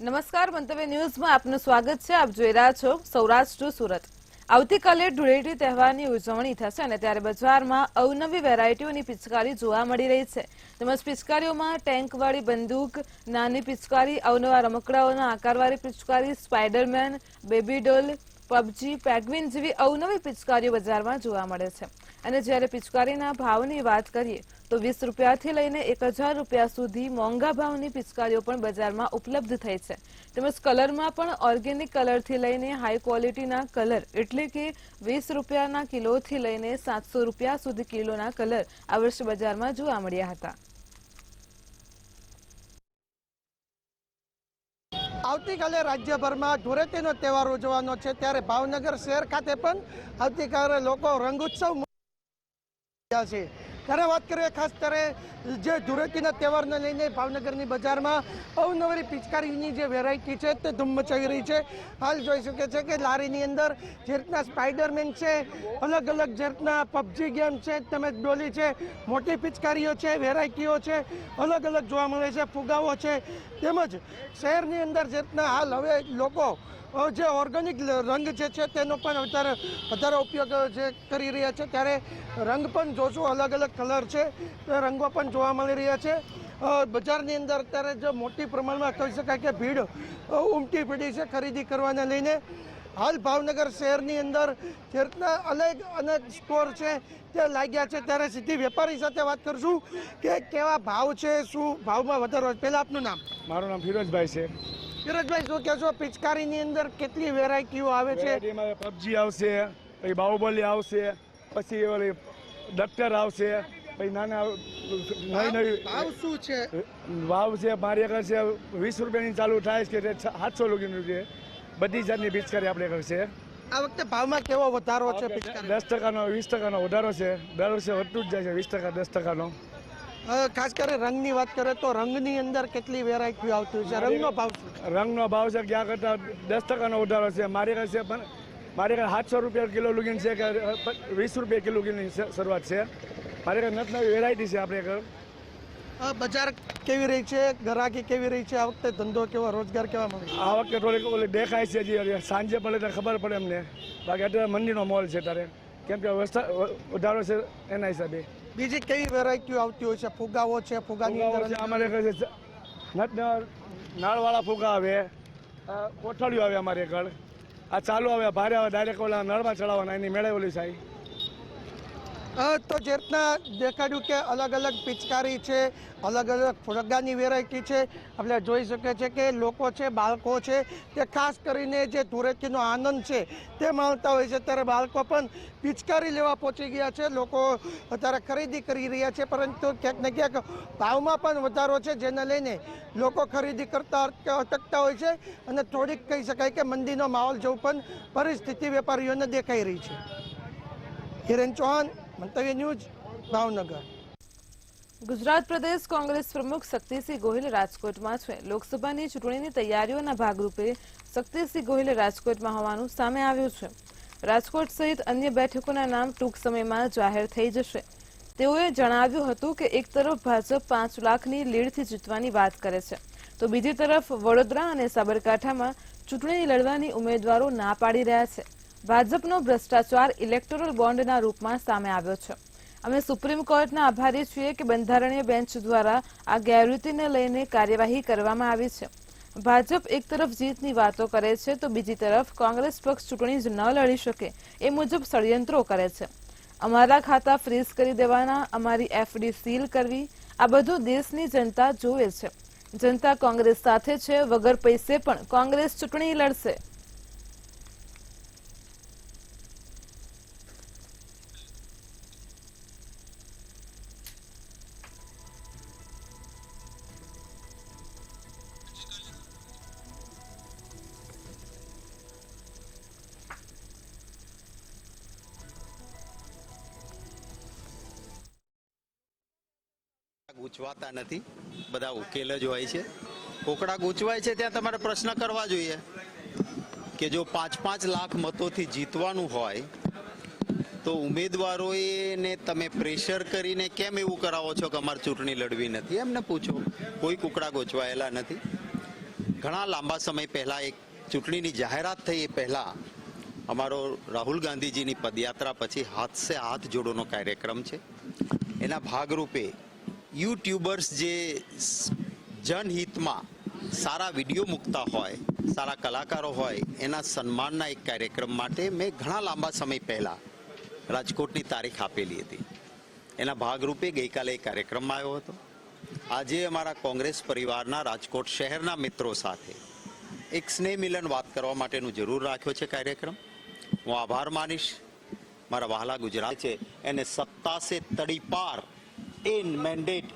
નમસ્કાર મંતવ્ય ન્યૂઝમાં આપનું સ્વાગત છે। આપ જોઈ રહ્યા છો સૌરાષ્ટ્ર સુરત। આવતીકાલે ધૂળેટી તહેવારની ઉજવણી થશે અને ત્યારે બજારમાં અવનવી વેરાયટીઓની પિચકારી જોવા મળી રહી છે। તેમજ પિચકારીઓમાં ટેન્કવાળી બંદૂક, નાની પિચકારી, અવનવા રમકડાઓના આકારવાળી પિચકારી, સ્પાઈડરમેન, બેબી ડોલ, પબજી, પેગ્વિન જેવી અવનવી પિચકારીઓ બજારમાં જોવા મળે છે। અને જ્યારે પિચકારીના ભાવની વાત કરીએ તો 20 રૂપિયાથી લઈને 1000 રૂપિયા સુધી મોંઘા ભાવની પિચકારીઓ પણ બજારમાં ઉપલબ્ધ થઈ છે। તેમજ કલરમાં પણ ઓર્ગેનિક કલરથી લઈને હાઈ ક્વોલિટીના કલર એટલે કે 20 રૂપિયાના કિલોથી લઈને 700 રૂપિયા સુધી કિલોના કલર આ વર્ષે બજારમાં જોવા મળ્યા હતા। આવતીકાલે રાજ્યભરમાં ધૂળેટીનો તહેવાર ઉજવવાનો છે ત્યારે ભાવનગર શહેર ખાતે પણ આવતીકાલે લોકો રંગોત્સવ છે। ત્યારે વાત કરીએ ખાસ ત્યારે જે ધૂળેટીના તહેવારને લઈને ભાવનગરની બજારમાં અવનવી પિચકારીની જે વેરાયટી છે તે ધૂમ મચાવી રહી છે। હાલ જોઈ શકે છે કે લારીની અંદર જે રીતના સ્પાઈડરમેન છે, અલગ અલગ જે રીતના પબજી ગેમ છે, તેમજ ડોલી છે, મોટી પિચકારીઓ છે, વેરાયટીઓ છે, અલગ અલગ જોવા મળે છે, ફુગાવો છે। તેમજ શહેરની અંદર જે રીતના હાલ હવે લોકો જે ઓર્ગેનિક રંગ જે છે તેનો પણ વધારે ઉપયોગ જે કરી રહ્યા છે ત્યારે રંગ પણ જોશું, અલગ અલગ કલર છે તે રંગો પણ જોવા મળી રહ્યા છે। બજારની અંદર અત્યારે જે મોટી પ્રમાણમાં કહી શકાય કે ભીડ ઉમટી પડી છે ખરીદી કરવાને લઈને। હાલ ભાવનગર શહેરની અંદર જે રીતના અનેક સ્ટોર છે તે લાગ્યા છે ત્યારે સીધી વેપારી સાથે વાત કરશું કે કેવા ભાવ છે, શું ભાવમાં વધારો। પહેલાં આપનું નામ? મારું નામ ફિરોજભાઈ છે। ફિરોજભાઈ, શું કહેશો પિચકારીની અંદર કેટલી વેરાયટીઓ આવે છે? પબજી આવશે, પછી બાહુબલી આવશે, પછી ઓલી ડક્ટર આવશે, પછી નાના નવી ભાવ શું છે? વાવ છે મારી આગળ છે 20 રૂપિયાની ચાલુ થાય છે કે 700 રૂપિયાની છે। બધી જાતની પિચકારી આપણે આગળ છે। આ વખતે ભાવમાં કેવો વધારો છે પિચકારી? 10%નો 20%નો વધારો છે। દર વર્ષે વધતું જ જાય છે 20% 10%નો। ખાસ કરી રંગની વાત કરીએ તો રંગની અંદર કેટલી વેરાયટી આવતી છે? રંગનો ભાવ શું? રંગનો ભાવ છે ક્યાં કરતા 10%નો વધારો છે। મારી આગળ છે પણ મારી આગળ 700 રૂપિયા કિલો લુગીન છે કે 20 રૂપિયા કિલો લુગીની શરૂઆત છે। મારી આગળ નવી વેરાયટી છે આપણે આગળ। બજાર કેવી રહી છે, ગ્રાહકી કેવી રહી છે? આ વખતે ધંધો કેવો, રોજગાર કેવા મળે? આ વખતે થોડીક ઓલી દેખાય છે જે સાંજે પડે તો ખબર પડે અમને, બાકી અત્યારે મંદીનો મોલ છે ત્યારે કેમ કે વધારો છે એના હિસાબે। બીજી કેવી વેરાયટીઓ આવતી હોય છે? ફુગાવો છે, ફુગાની અંદર અમારે નળવાળા ફુગા આવે, કોઠડીઓ આવે અમારે આગળ, આ ચાલુ આવે, ભારે આવે, ડાયરેક્ટ ઓલા નળમાં ચડાવવાના એની મેળે ઓલી થાય। તો જે રીતના દેખાડ્યું કે અલગ અલગ પિચકારી છે, અલગ અલગ ફુગ્ગાની વેરાયટી છે, આપણે જોઈ શકીએ છીએ કે લોકો છે, બાળકો છે તે ખાસ કરીને જે ધૂળેટીનો આનંદ છે તે માણતા હોય છે ત્યારે બાળકો પણ પિચકારી લેવા પહોંચી ગયા છે। લોકો અત્યારે ખરીદી કરી રહ્યા છે પરંતુ ક્યાંક ને ક્યાંક ભાવમાં પણ વધારો છે જેને લઈને લોકો ખરીદી કરતા અટકતા હોય છે અને થોડીક કહી શકાય કે મંદીનો માહોલ જેવું પણ પરિસ્થિતિ વેપારીઓને દેખાઈ રહી છે। હિરેન ચૌહાણ, મંતવ્ય ન્યૂઝ, ભાવનગર। ગુજરાત પ્રદેશ કોંગ્રેસ પ્રમુખ શક્તિસિંહ ગોહિલ રાજકોટમાં છે। લોકસભાની ચૂંટણીની તૈયારીઓના ભાગરૂપે શક્તિસિંહ ગોહિલ રાજકોટમાં હોવાનું સામે આવ્યું છે। રાજકોટ સહિત અન્ય બેઠકોના નામ ટૂંક સમયમાં જાહેર થઈ જશે। તેઓએ જણાવ્યું હતું કે એક તરફ ભાજપ 5 લાખની લીડથી જીતવાની વાત કરે છે તો બીજી તરફ વડોદરા અને સાબરકાંઠામાં ચૂંટણી લડવાની ઉમેદવારો ના પાડી રહ્યા છે। ભાજપનો ભ્રષ્ટાચાર ઇલેક્ટોરલ બોન્ડના રૂપમાં સામે આવ્યો છે। અમે સુપ્રીમ કોર્ટના આભારી છીએ કે બંધારણીય બેન્ચ દ્વારા આ ગેરરીતિને લઈને કાર્યવાહી કરવામાં આવી છે। ભાજપ એક તરફ જીતની વાતો કરે છે તો બીજી તરફ કોંગ્રેસ પક્ષ ચૂંટણી જ ન લડી શકે એ મુજબ ષડયંત્રો કરે છે। અમારા ખાતા ફ્રીઝ કરી દેવાના, અમારી એફડી સીલ કરવી, આ બધું દેશની જનતા જોવે છે। જનતા કોંગ્રેસ સાથે છે, વગર પૈસે પણ કોંગ્રેસ ચૂંટણી લડશે। ગૂંચવાતા નથી, બધા ઉકેલ જ હોય છે। કોકડા ગૂંચવાય છે ત્યાં તમારે પ્રશ્ન કરવા જોઈએ કે જો 5-5 લાખ મતોથી જીતવાનું હોય તો ઉમેદવારોને તમે પ્રેશર કરીને કેમ એવું કરાવો છો કે અમારે ચૂંટણી લડવી નથી? એમને પૂછો, કોઈ કુકડા ગોચવાયેલા નથી। ઘણા લાંબા સમય પહેલા એક ચૂંટણીની જાહેરાત થઈ એ પહેલા અમારો રાહુલ ગાંધીજીની પદયાત્રા પછી હાથ સે હાથ જોડોનો કાર્યક્રમ છે. એના ભાગરૂપે યુટ્યુબર્સ જે જનહિતમાં સારા વિડીયો મૂકતા હોય, સારા કલાકારો હોય, એના સન્માનના એક કાર્યક્રમ માટે મેં ઘણા લાંબા સમય પહેલા રાજકોટની તારીખ આપેલી હતી. એના ભાગરૂપે ગઈકાલે એ કાર્યક્રમમાં આવ્યો હતો. આજે અમારા કોંગ્રેસ પરિવારના રાજકોટ શહેરના મિત્રો સાથે એક સ્નેહ મિલન વાત કરવા માટેનું જરૂર રાખ્યો છે કાર્યક્રમ. હું આભાર માનીશ મારા વહાલા ગુજરાત છે એને સત્તા સે તડીપાર એ મેન્ડેટ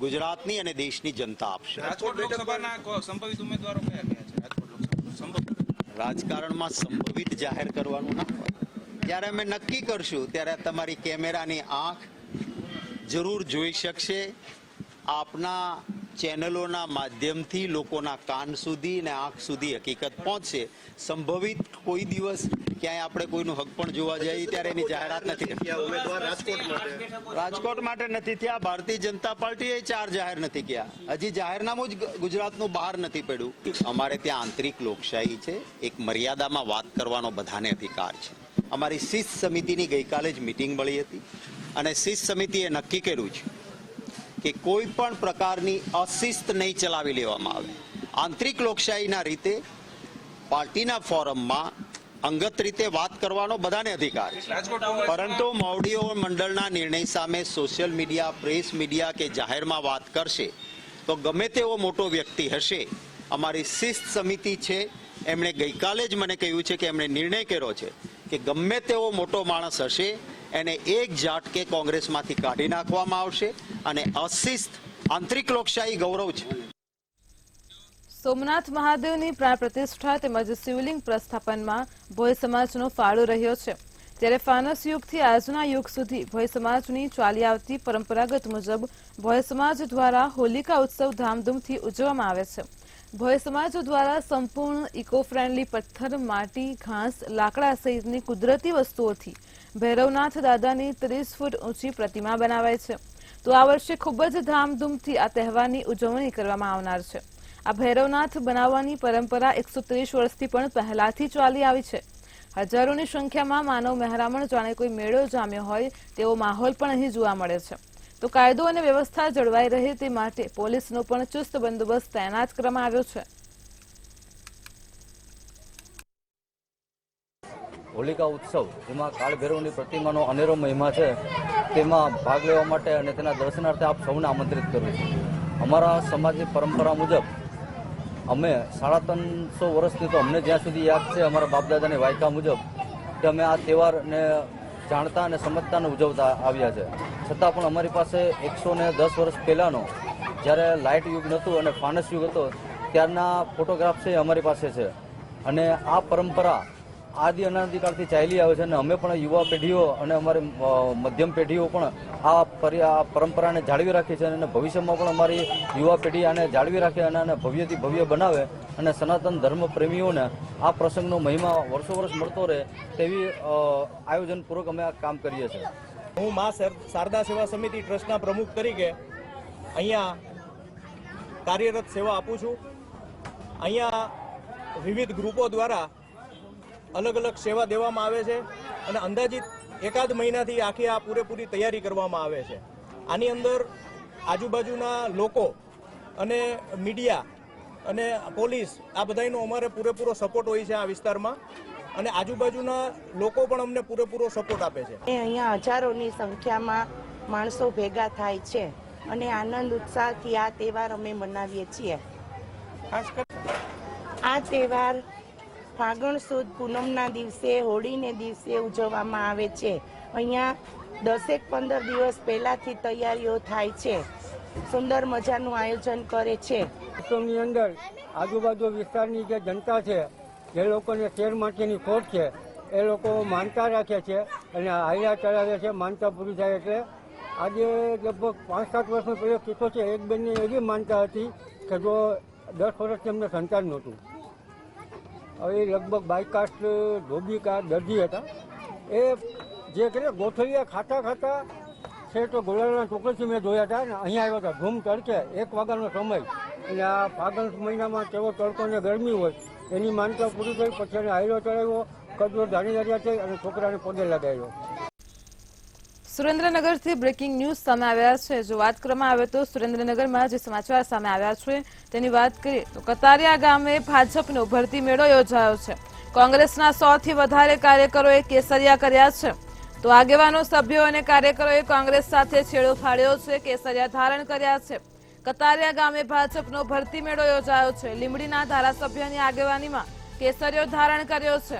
ગુજરાતની અને દેશની જનતા આપશે. રાજકોટ લોકસભાના સંભવિત ઉમેદવારો કયા કયા છે? રાજકોટ લોકસભા સંભવિત રાજકારણમાં સંભવિત જાહેર કરવાનું ના હોય. જ્યારે અમે નક્કી કરશું ત્યારે તમારી કેમેરાની આંખ જરૂર જોઈ શકશે. આપના ચેનલોના માધ્યમથી લોકોના કાન સુધી અને આંખ સુધી હકીકત પહોંચશે. સંભવિત કોઈ દિવસ ક્યાંય આપણે કોઈનું હક પણ જોવા જઈએ ત્યારે એની જાહેરાત નથી. રાજકોટ માટે નથી થયા. ભારતીય જનતા પાર્ટીએ 4 જાહેર નથી કર્યા. હજી જાહેરનામું જ ગુજરાતનું બહાર નથી પડ્યું. અમારે ત્યાં આંતરિક લોકશાહી છે. એક મર્યાદામાં વાત કરવાનો બધાને અધિકાર છે. અમારી શિસ્ત સમિતિની ગઈકાલે જ મિટિંગ મળી હતી અને શિસ્ત સમિતિએ નક્કી કર્યું છે કે કોઈ પણ પ્રકારની અશિસ્ત નહીં ચલાવી લેવામાં આવે. આંતરિક લોકશાહીના રીતે પાર્ટીના ફોરમમાં અંગત રીતે વાત કરવાનો બધાને અધિકાર છે. પરંતુ મોવડીઓ મંડળના નિર્ણય સામે સોશિયલ મીડિયા, પ્રેસ મીડિયા કે જાહેરમાં વાત કરશે તો ગમે તેવો મોટો વ્યક્તિ હશે, અમારી શિસ્ત સમિતિ છે એમણે ગઈકાલે જ મને કહ્યું છે કે એમણે નિર્ણય કર્યો છે કે ગમે તેવો મોટો માણસ હશે એને એક ઝાટકે કોંગ્રેસમાંથી કાઢી નાખવામાં આવશે અને અશિસ્ત આંતરિક લોકશાહી ગૌરવ છે. સોમનાથ મહાદેવની પ્રાણ પ્રતિષ્ઠા તેમજ શિવલિંગ પ્રસ્થાપનમાં ભોય સમાજનો ફાળો રહ્યો છે. ત્યારે ફાનસ યુગથી આજના યુગ સુધી ભોય સમાજની ચાલી આવતી પરંપરાગત મુજબ ભોય સમાજ દ્વારા હોલિકા ઉત્સવ ધામધૂમથી ઉજવવામાં આવે છે. ભોય સમાજ દ્વારા સંપૂર્ણ ઇકો ફ્રેન્ડલી પથ્થર, માટી, ઘાસ, લાકડા સહિતની કુદરતી વસ્તુઓથી ભૈરવનાથ દાદાની 30 ફૂટ ઊંચી પ્રતિમા બનાવાય છે. તો આ વર્ષે ખૂબ જ ધામધૂમથી આ તહેવારની ઉજવણી કરવામાં આવનાર છે. આ ભૈરવનાથ બનાવવાની પરંપરા 130 વર્ષથી પણ પહેલાથી ચાલી આવી છે. હજારોની સંખ્યામાં માનવ મહેરામણ જાણે કોઈ મેળો જામ્યો હોય તેવો માહોલ પણ અહીં જોવા મળે છે. તો કાયદો અને વ્યવસ્થા જળવાઈ રહે તે માટે પોલીસનો પણ ચુસ્ત બંદોબસ્ત તૈનાત કરવામાં આવ્યો છે. હોલિકા ઉત્સવ જેમાં કાળભૈરવની પ્રતિમાનો અનેરો મહિમા છે, તેમાં ભાગ લેવા માટે અને તેના દર્શનાર્થે આપ સૌને આમંત્રિત કરું છું. અમારા સમાજની પરંપરા મુજબ અમે 350 વર્ષથી, તો અમને જ્યાં સુધી યાદ છે અમારા બાપદાદાની વાયકા મુજબ, કે અમે આ તહેવારને જાણતા અને સમજતા અને ઉજવતા આવ્યા છે. છતાં પણ અમારી પાસે 110 વર્ષ પહેલાંનો, જ્યારે લાઇટ યુગ નહોતું અને ફાનસ યુગ હતો, ત્યારના ફોટોગ્રાફ્સ એ અમારી પાસે છે. અને આ પરંપરા આદિ અનાદિકાળથી ચાલી આવે છે અને અમે પણ યુવા પેઢીઓ અને અમારી મધ્યમ પેઢીઓ પણ આ પરંપરાને જાળવી રાખી છે અને ભવિષ્યમાં પણ અમારી યુવા પેઢી આને જાળવી રાખે અને ભવ્યથી ભવ્ય બનાવે અને સનાતન ધર્મ પ્રેમીઓને આ પ્રસંગનો મહિમા વર્ષો વર્ષ મળતો રહે તેવી આયોજનપૂર્વક અમે આ કામ કરીએ છીએ. હું મા શારદા સેવા સમિતિ ટ્રસ્ટના પ્રમુખ તરીકે અહીંયા કાર્યરત સેવા આપું છું. અહીંયા વિવિધ ગ્રુપો દ્વારા અલગ અલગ સેવા દેવામાં આવે છે અને અંદાજિત 1 મહિનાથી આખી આ પૂરેપૂરી તૈયારી કરવામાં આવે છે. આની અંદર આજુબાજુના લોકો અને મીડિયા અને પોલીસ આ બધાનો અમારે પૂરેપૂરો સપોર્ટ હોય છે આ વિસ્તારમાં અને આજુબાજુના લોકો પણ અમને પૂરેપૂરો સપોર્ટ આપે છે. અહીંયા હજારોની સંખ્યામાં માણસો ભેગા થાય છે અને આનંદ ઉત્સાહથી આ તહેવાર અમે મનાવીએ છીએ. આ તહેવાર ફાગણ સુદ પૂનમના દિવસે, હોળીને દિવસે ઉજવવામાં આવે છે. અહીંયા 10-15 દિવસ પહેલાથી તૈયારીઓ થાય છે. સુંદર મજાનું આયોજન કરે છે. ઉત્સવની અંદર આજુબાજુ વિસ્તારની જે જનતા છે, જે લોકોને શેર માટેની ખોટ છે, એ લોકો માનતા રાખે છે અને હાલ્યા ચલાવે છે. માનતા પૂરી થાય એટલે આજે લગભગ 5-7 વર્ષનો પહેલો કિસ્સો છે. એક બેનની એવી માનતા હતી કે જો 10 વર્ષથી એમને સંતાન નહોતું. હવે લગભગ બાયકાસ્ટ ધોબીકા દર્દી હતા. એ જે કરે ગોઠલિયા ખાતા ખાતા છે તો ગોલાના ચોકડીથી મેં જોયા હતા ને અહીંયા આવ્યા હતા ધૂમ તડકે 1 વાગ્યાનો સમય અને આ ફાગણ મહિનામાં કેવો તડકો ને ગરમી હોય એની માનતા પૂરી થઈ પછી એને હાયરો ચડાવ્યો, કદરો ધાણી ધર્યા છે અને છોકરાને પગે લગાવ્યો. સુરેન્દ્રનગરથી બ્રેકિંગ ન્યૂઝ સામે આવ્યા છે. જો વાત કરવામાં આવે તો સુરેન્દ્રનગરમાં જે સમાચાર સામે આવ્યા છે તેની વાત કરીએ તો કતારિયા ગામે ભાજપનો ભરતી મેળો યોજાયો છે. કોંગ્રેસના 100 થી વધારે કાર્યકરોએ કેસરિયા કર્યા છે. તો આગેવાનો, સભ્યો અને કાર્યકરોએ કોંગ્રેસ સાથે છેડો ફાડ્યો છે, કેસરિયા ધારણ કર્યા છે. કતારિયા ગામે ભાજપનો ભરતી મેળો યોજાયો છે. લીંબડીના ધારાસભ્યની આગેવાનીમાં કેસરિયો ધારણ કર્યો છે.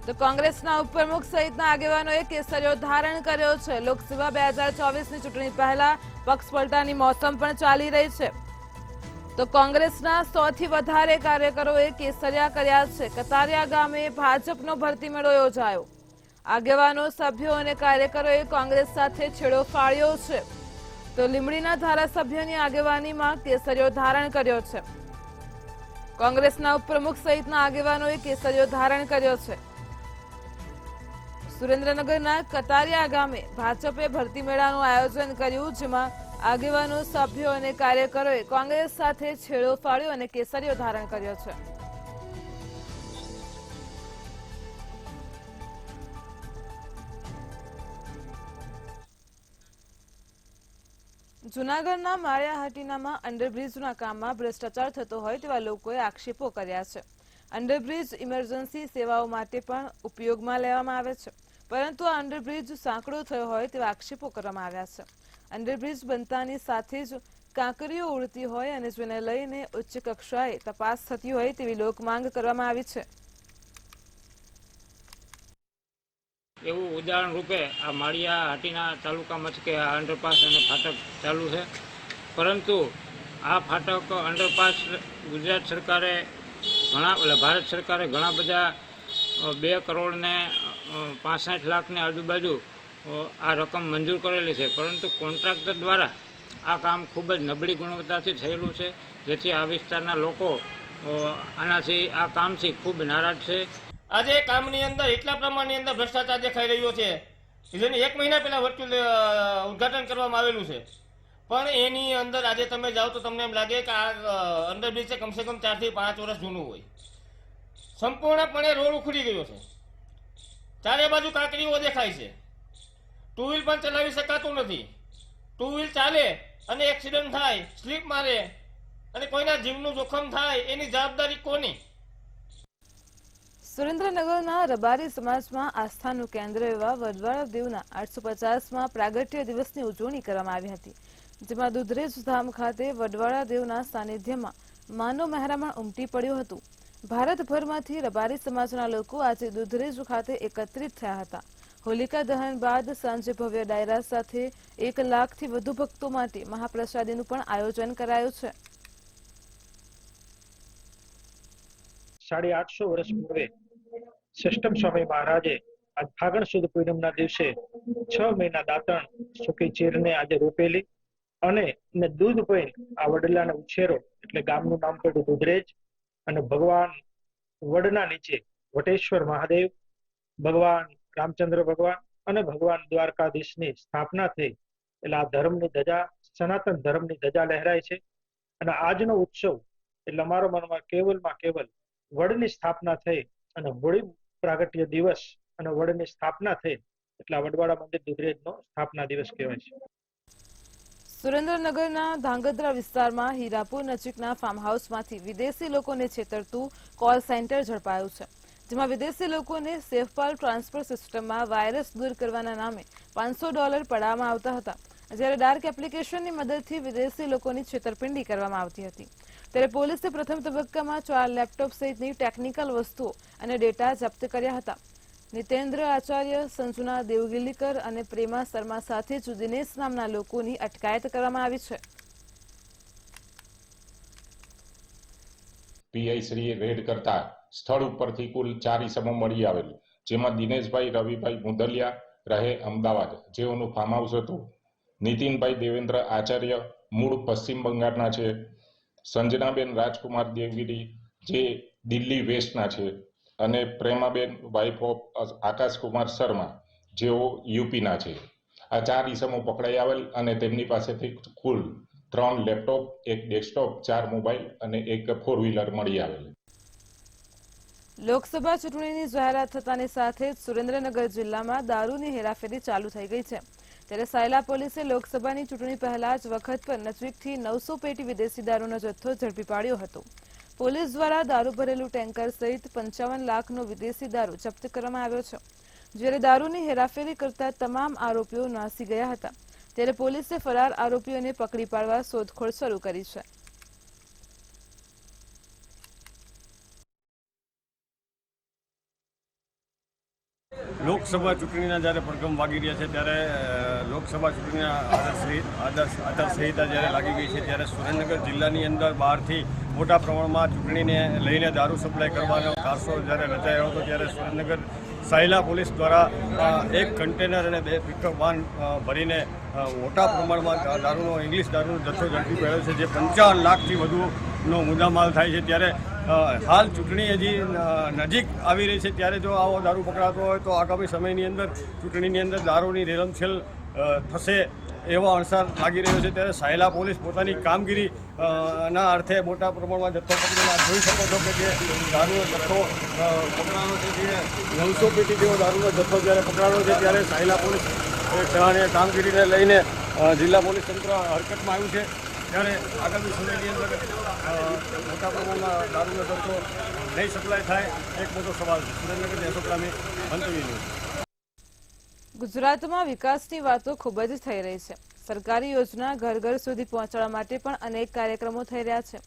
તો કોંગ્રેસના ઉપપ્રમુખ સહિતના આગેવાનોએ કેસરિયો ધારણ કર્યો છે. લોકસભા 2024ની ચૂંટણી પહેલા પક્ષ પલટાની મોસમ પણ ચાલી રહી છે. તો કોંગ્રેસના 100 થી વધારે કાર્યકરોએ કેસરિયા કર્યા છે. કતારિયા ગામે ભાજપનો ભરતી મેળો યોજાયો. આગેવાનો, સભ્યો અને કાર્યકરોએ કોંગ્રેસ સાથે છેડો ફાડ્યો છે. તો લીંબડીના ધારાસભ્યની આગેવાનીમાં કેસરિયો ધારણ કર્યો છે. કોંગ્રેસના ઉપપ્રમુખ સહિતના આગેવાનોએ કેસરિયો ધારણ કર્યો છે. સુરેન્દ્રનગરના કતારિયા ગામે ભાજપે ભરતી મેળાનું આયોજન કર્યું, જેમાં આગેવાનો, સભ્યો અને કાર્યકરોએ કોંગ્રેસ સાથે છેડો ફાડ્યો અને કેસરિયો ધારણ કર્યો છે. જૂનાગઢના માળિયાહાટીનામાં અંડરબ્રિજના કામમાં ભ્રષ્ટાચાર થતો હોય તેવા લોકોએ આક્ષેપો કર્યા છે. અંડરબ્રિજ ઇમરજન્સી સેવાઓ માટે પણ ઉપયોગમાં લેવામાં આવે છે, પરંતુ આ અંડરબ્રિજ સાંકડો થયો હોય તેવા આક્ષેપો કરવામાં આવ્યા છે. અંડરબ્રિજ બનતાની સાથે જ કાંકરીઓ ઉડતી હોય અને જેને લઈને ઉચ્ચ કક્ષાએ તપાસ થતી હોય તેવી લોકમાંગ કરવામાં આવી છે. એવું ઉદાહરણ રૂપે આ માળિયાહાટીના તાલુકા મથકે આ અંડરપાસ અને ફાટક ચાલુ છે, પરંતુ આ ફાટક અંડરપાસ ગુજરાત સરકારે ભારત સરકારે ઘણા બધા 2 કરોડ ને 65 લાખને આજુબાજુ આ રકમ મંજૂર કરેલી છે, પરંતુ કોન્ટ્રાક્ટર દ્વારા આ કામ ખૂબ જ નબળી ગુણવત્તાથી થયેલું છે, જેથી આ વિસ્તારના લોકો આનાથી આ કામથી ખૂબ નારાજ છે. આજે કામની અંદર એટલા પ્રમાણની અંદર ભ્રષ્ટાચાર દેખાઈ રહ્યો છે, જેની 1 મહિના પહેલા વર્ચ્યુઅલ ઉદઘાટન કરવામાં આવેલું છે, પણ એની અંદર આજે તમે જાઓ તો તમને એમ લાગે કે આ અંડરબ્રિજ છે કમસે કમ 4 થી 5 વર્ષ જૂનું હોય. સંપૂર્ણપણે રોડ ઉખડી ગયો છે, ચારે બાજુ કાંકરીઓ દેખાય છે, 2 વ્હીલ પણ ચલાવી શકાતું નથી. 2 વ્હીલ ચાલે અને એક્સિડન્ટ થાય, સ્લીપ મારે અને કોઈના જીવનું જોખમ થાય, એની જવાબદારી કોની? સુરેન્દ્રનગરના રબારી સમાજમાં આસ્થાનું કેન્દ્ર એવા વડવાળા દેવના 850માં પ્રાગટ્ય દિવસની ઉજવણી કરવામાં આવી હતી, જેમાં દુધરેજ ધામ ખાતે વડવાળા દેવના સાનિધ્યમાં માનો મહેરામણ ઉમટી પડ્યું હતું. ભારતભરમાંથી રબારી સમાજના લોકો આજે દુધરેજ ખાતે એકત્રિત થયા હતા. હોલિકા દહન બાદ સાંજે ભવ્ય ડાયરા સાથે 1 લાખથી વધુ ભક્તો માટે મહાપ્રસાદીનું પણ આયોજન કરાયું છે. 850 વર્ષ પૂર્વે સિસ્ટમ સ્વામી મહારાજે આજ ફાગણ સુદ પૂનમના દિવસે 6 મહિના દાંતણ સૂકી ચીરને આજે રોપેલી અને દૂધ પૈન આ વડલાનો ઉછેરો એટલે ગામનું નામ પડ્યું દુધરેજ. અને ભગવાન વડના નીચે વટેશ્વર મહાદેવ, ભગવાન રામચંદ્ર ભગવાન અને ભગવાન દ્વારકાધીશની સ્થાપના થઈ. એટલે આ ધર્મની ધજા, સનાતન ધર્મની ધજા લહેરાય છે. અને આજનો ઉત્સવ એટલે અમારા મનમાં કેવલમાં કેવલ વડની સ્થાપના થઈ અને હોળી પ્રાગટ્ય દિવસ અને વડની સ્થાપના થઈ એટલે વડવાડા મંદિર દુધરેજનો સ્થાપના દિવસ કહેવાય છે. સુરેન્દ્રનગરના ધાંગધ્રા વિસ્તારમાં હીરાપુર નજીકના ફાર્મ હાઉસમાંથી વિદેશી લોકોને છેતરતું કોલ સેન્ટર ઝડપાયું છે, જેમાં વિદેશી લોકોને સેફપાલ ટ્રાન્સફર સિસ્ટમમાં વાયરસ દૂર કરવાના નામે $500 પડાવવામાં આવતા હતા, જ્યારે ડાર્ક એપ્લિકેશનની મદદથી વિદેશી લોકોની છેતરપિંડી કરવામાં આવતી હતી. ત્યારે પોલીસે પ્રથમ તબક્કામાં 4 લેપટોપ સહિતની ટેકનિકલ વસ્તુઓ અને ડેટા જપ્ત કર્યા હતા. નિતેન્દ્ર આચાર્ય, સંજુના દેવગીલીકર અને પ્રેમા શર્મા સાથે જ દિનેશ નામના લોકોની અટકાયત કરવામાં આવી છે. પીઆઈ શ્રીએ રેડ કરતા સ્થળ ઉપરથી કુલ 4 ઇસમો મળી આવેલ, જેમાં દિનેશભાઈ રવિભાઈ મુંદલિયા રહે અમદાવાદ, જેઓનું ફાર્મ હાઉસ હતું. નીતિનભાઈ દેવેન્દ્ર આચાર્ય મૂળ પશ્ચિમ બંગાળના છે. સંજનાબેન રાજકુમાર દેવગીરી જે દિલ્હી વેસ્ટના છે. અને પ્રેમાબેન વાઇફ ઓફ આકાશકુમાર શર્મા જેઓ યુપીના છે. આ 4 ઇસમો પકડાઈ આવેલ અને તેમની પાસેથી કુલ 3 લેપટોપ, 1 ડેસ્કટોપ, 4 મોબાઈલ અને 1 4 વ્હીલર મળી આવેલ. લોકસભા ચૂંટણીની જાહેરાત થતાની સાથે જ સુરેન્દ્રનગર જિલ્લામાં દારૂની હેરાફેરી ચાલુ થઈ ગઈ છે. ત્યારે સાયલા પોલીસે લોકસભાની ચૂંટણી પહેલા જ વખત પર નજીકથી 900 પેટી વિદેશી દારૂનો જથ્થો ઝડપી પાડ્યો હતો. પોલીસ દ્વારા દારૂ ભરેલું ટેન્કર સહિત 55 લાખનો વિદેશી દારૂ જપ્ત કરવામાં આવ્યો છે. જ્યારે દારૂની હેરાફેરી કરતા તમામ આરોપીઓ નાસી ગયા હતા. ત્યારે પોલીસે ફરાર આરોપીઓને પકડી પાડવા શોધખોળ શરૂ કરી છે. લોકસભા ચૂંટણીના જ્યારે પડઘમ વાગી રહ્યા છે ત્યારે લોકસભા ચૂંટણીના આચારસંહિતા જ્યારે લાગી ગઈ છે ત્યારે સુરેન્દ્રનગર જિલ્લાની અંદર બહારથી મોટા પ્રમાણમાં ચૂંટણીને લઈને દારૂ સપ્લાય કરવાનો કારસો જ્યારે રચાયો હતો ત્યારે સુરેન્દ્રનગર સાયલા પોલીસ દ્વારા 1 કન્ટેનર અને 2 પિકઅપ વાન ભરીને મોટા પ્રમાણમાં દારૂનો ઇંગ્લિશ દારૂનો જથ્થો ઝડપી પાડ્યો છે, જે 55 લાખથી વધુનો મુદ્દામાલ થાય છે. ત્યારે હાલ ચૂંટણી હજી નજીક આવી રહી છે ત્યારે જો આવો દારૂ પકડાતો હોય તો આગામી સમયની અંદર ચૂંટણીની અંદર દારૂની રેલમછેલ થશે એવો અણસાર લાગી રહ્યો છે. ત્યારે સાયલા પોલીસ પોતાની કામગીરી ના અર્થે મોટા પ્રમાણમાં જથ્થો પકડેલા જોઈ શકો છો કે જે દારૂનો જથ્થો પકડાનો છે, જે 900 પેટી જેવો દારૂનો જથ્થો જ્યારે પકડાનો છે ત્યારે સાયલા પોલીસ કામગીરીને લઈને જિલ્લા પોલીસ તંત્ર હરકતમાં આવ્યું છે. ત્યારે આગામી સમયની અંદર મોટા પ્રમાણમાં દારૂનો જથ્થો નહીં સપ્લાય થાય એક મોટો સવાલ છે. સુરેન્દ્રનગર અશોકરામી મંતવ્ય ન્યૂઝ. ગુજરાતમાં વિકાસની વાતો ખૂબ જ થઈ રહી છે. સરકારી યોજના ઘર ઘર સુધી પહોંચાડવા માટે પણ અનેક કાર્યક્રમો થઈ રહ્યા છે.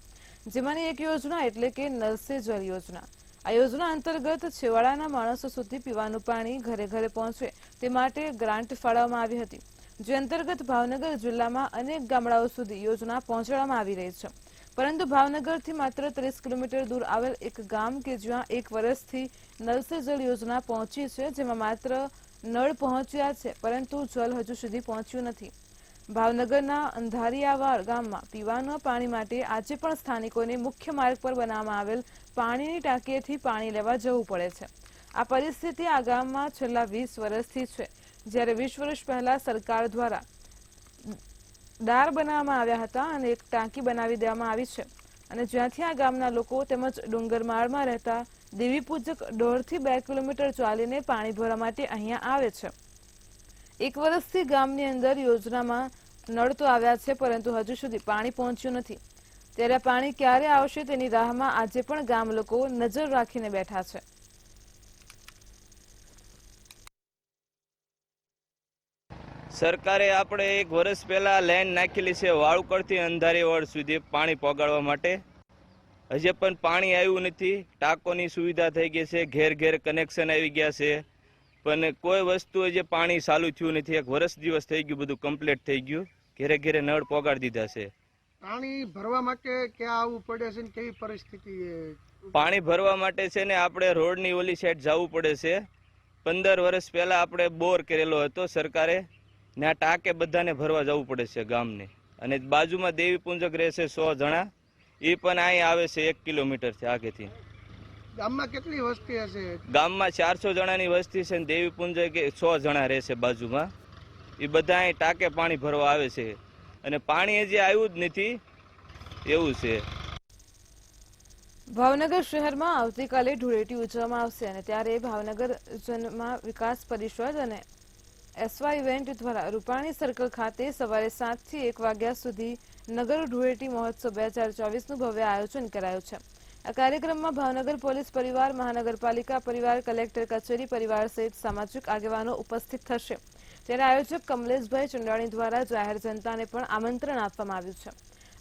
જેમાંની એક યોજના એટલે કે નલ સે જલ યોજના. આ યોજના અંતર્ગત છેવાડાના માણસો સુધી પીવાનું પાણી ઘરે ઘરે પહોંચે તે માટે ગ્રાન્ટ ફાળવવામાં આવી હતી. જે અંતર્ગત ભાવનગર જિલ્લામાં અનેક ગામડાઓ સુધી યોજના પહોંચાડવામાં આવી રહી છે. પરંતુ ભાવનગરથી માત્ર 30 કિલોમીટર દૂર આવેલ એક ગામ કે જ્યાં 1 વર્ષથી નલ સે જલ યોજના પહોંચી છે, જેમાં માત્ર નળ પહોંચ્યા છે પરંતુ જલ હજુ સુધી પહોંચ્યું નથી. ભાવનગરના અંધારિયાવાડ ગામમાં પીવાના પાણી માટે આજે પણ સ્થાનિકોને મુખ્ય માર્ગ પર બનાવવામાં આવેલ પાણીની ટાંકીએથી પાણી લેવા જવું પડે છે. આ પરિસ્થિતિ આ ગામમાં છેલ્લા 20 વર્ષથી છે. જ્યારે 20 વર્ષ પહેલા સરકાર દ્વારા ડાર બનાવવામાં આવ્યા હતા અને એક ટાંકી બનાવી દેવામાં આવી છે. અને જ્યાંથી આ ગામના લોકો તેમજ ડુંગરમાળમાં રહેતા દેવી પૂજક 1.5 થી 2 કિલોમીટર ચાલીને પાણી ભરવા માટે અહીંયા આવે છે. 1 વર્ષથી ગામની અંદર યોજનામાં નળ તો આવ્યા છે પરંતુ હજુ સુધી પાણી પહોંચ્યું નથી. ત્યારે પાણી ક્યારે આવશે તેની રાહમાં આજે પણ ગામ લોકો નજર રાખીને બેઠા છે. સરકારે આપણે 1 વર્ષ પહેલા લાઈન નાખેલી છે વાળુકડથી અંધારીવાડ સુધી પાણી પહોંચાડવા માટે. હજી પણ પાણી આવ્યું નથી. ટાંકોની સુવિધા થઈ ગઈ છે, ઘેર ઘેર કનેક્શન આવી ગયા છે, પણ કોઈ વસ્તુ હજી પાણી ચાલુ થયું નથી. 1 વર્ષ દિવસ થઈ ગયું, બધું કમ્પ્લીટ થઈ ગયું, ઘેરે ઘેરે નળ પહોંચાડી દીધા છે. પાણી ભરવા માટે ક્યાં આવવું પડે છે ને કેવી પરિસ્થિતિ? પાણી ભરવા માટે છે ને આપણે રોડની ઓલી સાઈડ જવું પડે છે. 15 વર્ષ પહેલા આપણે બોર કરેલો હતો સરકારે, ને આ ટાંકે બધાને ભરવા જવું પડે છે ગામને. અને બાજુમાં દેવી પૂંજક રહેશે 100 જણા, એ પણ અહીં આવે છે 1 કિલોમીટરથી આગેથી. ગામમાં કેટલી વસ્તી હશે? ગામમાં 400 જણાની વસ્તી છે ને દેવી પૂંજક 100 જણા રહેશે બાજુમાં. એ બધા અહીં ટાંકે પાણી ભરવા આવે છે અને પાણી હજી આવ્યું જ નથી એવું છે. ભાવનગર શહેરમાં આવતીકાલે ધૂળેટી ઉજવવામાં આવશે અને ત્યારે ભાવનગર જનમાં વિકાસ પરિષદ અને એસવાય ઇવેન્ટ દ્વારા રૂપાણી સર્કલ ખાતે સવારે 7 થી 1 વાગ્યા સુધી નગર ધૂળેટી મહોત્સવ 2024નું ભવ્ય આયોજન કરાયું છે. આ કાર્યક્રમમાં ભાવનગર પોલીસ પરિવાર, મહાનગરપાલિકા પરિવાર, કલેક્ટર કચેરી પરિવાર સહિત સામાજિક આગેવાનો ઉપસ્થિત થશે. ત્યારે આયોજક કમલેશભાઈ ચંડાણી દ્વારા જાહેર જનતાને પણ આમંત્રણ આપવામાં આવ્યું છે.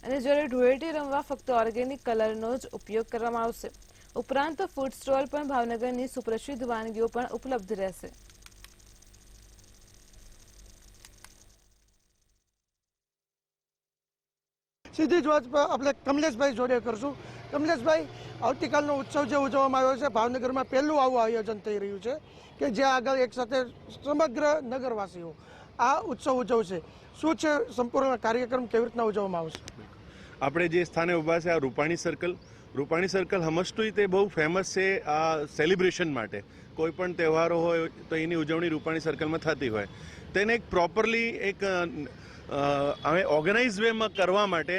અને જ્યારે ધૂળેટી રમવા ફક્ત ઓર્ગેનિક કલરનો જ ઉપયોગ કરવામાં આવશે. ઉપરાંત ફૂડ સ્ટોલ પણ ભાવનગરની સુપ્રસિદ્ધ વાનગીઓ પણ ઉપલબ્ધ રહેશે. સીધી જ વાત આપણે કમલેશભાઈ જોડે કરશું. કમલેશભાઈ, આવતીકાલનો ઉત્સવ જે ઉજવવામાં આવ્યો છે ભાવનગરમાં પહેલું આવું આયોજન થઈ રહ્યું છે કે જ્યાં આગળ એક સાથે સમગ્ર નગરવાસીઓ આ ઉત્સવ ઉજવશે. શું છે સંપૂર્ણ કાર્યક્રમ, કેવી રીતના ઉજવવામાં આવશે? આપણે જે સ્થાને ઊભા છે આ રૂપાણી સર્કલ હમસ્ટુઈ તે બહુ ફેમસ છે આ સેલિબ્રેશન માટે. કોઈ પણ તહેવારો હોય તો એની ઉજવણી રૂપાણી સર્કલમાં થતી હોય. તેને એક પ્રોપરલી એક અમે ઓર્ગેનાઇઝ વેમાં કરવા માટે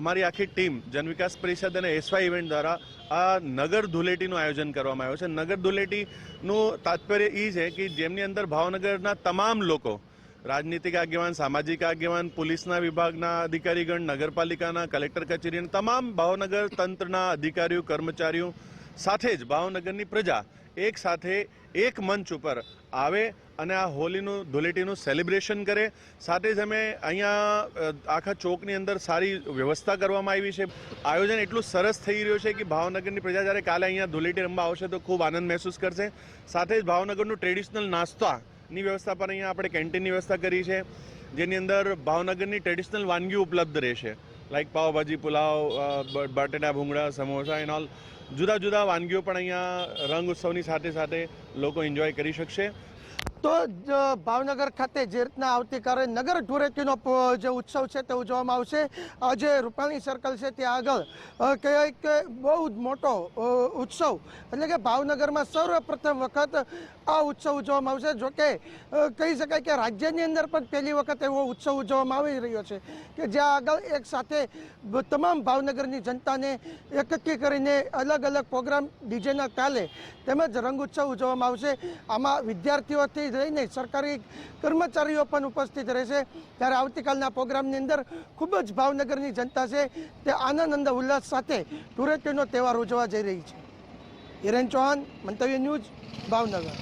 અમારી આખી ટીમ જનવિકાસ પરિષદ અને એસવાય ઇવેન્ટ દ્વારા આ નગર ધૂળેટીનું આયોજન કરવામાં આવ્યું છે. નગર ધૂળેટીનું તાત્પર્ય એ છે કે જેમની અંદર ભાવનગરના તમામ લોકો, રાજનીતિક આગેવાન, સામાજિક આગેવાન, પોલીસના વિભાગના અધિકારીગણ, નગરપાલિકાના, કલેક્ટર કચેરીના તમામ ભાવનગર તંત્રના અધિકારીઓ, કર્મચારીઓ સાથે જ ભાવનગરની પ્રજા એક સાથે એક મંચ ઉપર આવે અને આ હોલીનું ધૂળેટીનું સેલિબ્રેશન કરે. સાથે જ અમે અહીંયા આખા ચોકની અંદર સારી વ્યવસ્થા કરવામાં આવી છે. આયોજન એટલું સરસ થઈ રહ્યું છે કે ભાવનગરની પ્રજા જ્યારે કાલે અહીંયા ધૂળેટી રમવા આવશે તો ખૂબ આનંદ મહેસૂસ કરશે. સાથે જ ભાવનગરનું ટ્રેડિશનલ નાસ્તાની વ્યવસ્થા પણ અહીંયા આપણે કેન્ટીનની વ્યવસ્થા કરી છે, જેની અંદર ભાવનગરની ટ્રેડિશનલ વાનગીઓ ઉપલબ્ધ રહેશે, લાઈક પાવભાજી, પુલાવ, બટેટા ભૂંગળા, સમોસા એન્ડ ઓલ. જુદા જુદા વાનગીઓ પણ અહીંયા રંગ ઉત્સવની સાથે સાથે લોકો એન્જોય કરી શકશે. તો ભાવનગર ખાતે જે રીતના આવતીકાલે નગર ધૂળેટીનો જે ઉત્સવ છે તે ઉજવવામાં આવશે. આ જે રૂપાણી સર્કલ છે ત્યાં આગળ કહેવાય કે બહુ જ મોટો ઉત્સવ, એટલે કે ભાવનગરમાં સર્વપ્રથમ વખત આ ઉત્સવ ઉજવવામાં આવશે. જોકે કહી શકાય કે રાજ્યની અંદર પણ પહેલી વખત એવો ઉત્સવ ઉજવવામાં આવી રહ્યો છે કે જ્યાં આગળ એક સાથે તમામ ભાવનગરની જનતાને એકઠી કરીને અલગ અલગ પ્રોગ્રામ ડીજેના તાલે તેમજ રંગ ઉત્સવ ઉજવવામાં આવશે. આમાં વિદ્યાર્થીઓથી લઈને સરકારી કર્મચારીઓ પણ ઉપસ્થિત રહેશે. ત્યારે આવતીકાલના પ્રોગ્રામની અંદર ખૂબ જ ભાવનગરની જનતા છે તે આનંદ અને ઉલ્લાસ સાથે ધૂળેટીનો તહેવાર ઉજવવા જઈ રહી છે. હિરેન ચૌહાણ, મંતવ્ય ન્યૂઝ, ભાવનગર.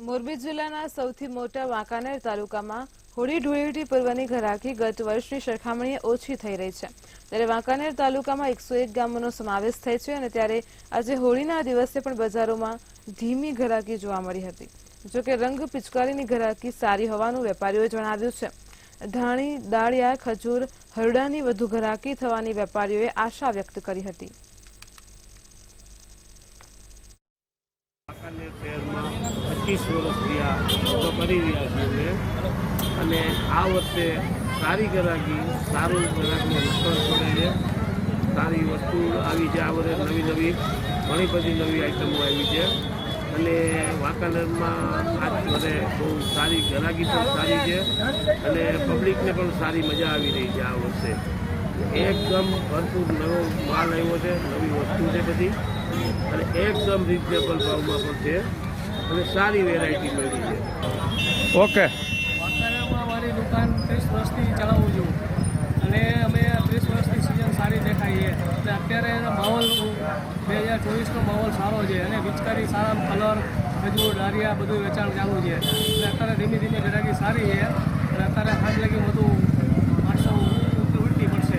મોરબી જિલ્લાના સૌથી મોટા વાંકાનેર તાલુકામાં હોળી ધૂળેટી પર્વની ઘરાકી ગત વર્ષની સરખામણીએ ઓછી થઈ રહી છે. ત્યારે વાંકાનેર તાલુકામાં 101 ગામોનો સમાવેશ થાય છે અને ત્યારે આજે હોળીના દિવસે પણ બજારોમાં ધીમી ઘરાકી જોવા મળી હતી. જોકે રંગ પિચકારીની ઘરાકી સારી હોવાનું વેપારીઓએ જણાવ્યું છે. ધાણી, દાળિયા, ખજૂર, હરડાની વધુ ઘરાકી થવાની વેપારીઓએ આશા વ્યક્ત કરી હતી. વાંકાનેર શહેરમાં 25 વર્ષથી આ ધંધો કરી રહ્યા છીએ અને આ વર્ષે સારી ગ્રાહકી, સારું ગ્રાહકનો રિસ્પોન્સ મળે છે. સારી વસ્તુ આવી છે. આ વર્ષે નવી ઘણી બધી નવી આઈટમો આવી છે અને વાંકાનેરમાં આજ વર્ષે બહુ સારી ગ્રાહકી પણ સારી છે અને પબ્લિકને પણ સારી મજા આવી રહી છે. આ વર્ષે એકદમ ભરપૂર નવો માલ આવ્યો છે, નવી વસ્તુ છે બધી અને એકદમ રિઝનેબલ ભાવમાં પણ છે અને સારી વેરાયટી મળી છે. ઓકે. વાંકાનેરમાં મારી દુકાન 30 વર્ષથી ચલાવું છું અને અમે 30 વર્ષની સિઝન સારી દેખાય છે. એટલે અત્યારે માહોલ 2024નો માહોલ સારો છે અને પિચકારી સારા, કલર, ખજૂર, દાળિયા બધું વેચાણ ચાલુ છે. એટલે અત્યારે ધીમે ધીમે ગ્રાહકી સારી છે અને અત્યારે હાથ લગી બધું 800 ઉલટી પડશે.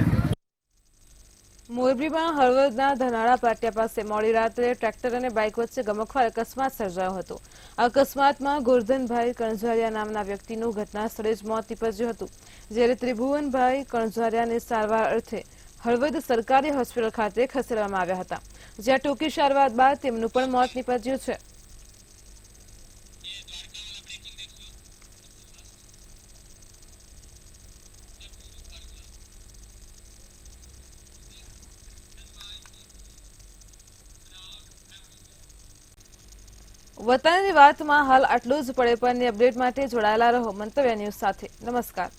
મોરબીમાં હળવદના ધનાળા પાટિયા પાસે મોડી રાત્રે ટ્રેક્ટર અને બાઇક વચ્ચે ગમખ્વાર અકસ્માત સર્જાયો હતો. અકસ્માતમાં ગોરધનભાઈ કણઝારિયા નામના વ્યક્તિનું ઘટના સ્થળે જ મોત નીપજ્યું હતું. જ્યારે ત્રિભુવનભાઈ કણઝારિયાને સારવાર અર્થે હળવદ સરકારી હોસ્પિટલ ખાતે ખસેડવામાં આવ્યા હતા, જ્યાં ટૂંકી સારવાર બાદ તેમનું પણ મોત નીપજ્યું છે. વતનની વાતમાં હાલ આટલું જ. પડે પરની અપડેટ માટે જોડાયેલા રહો મંતવ્ય ન્યૂઝ સાથે. નમસ્કાર.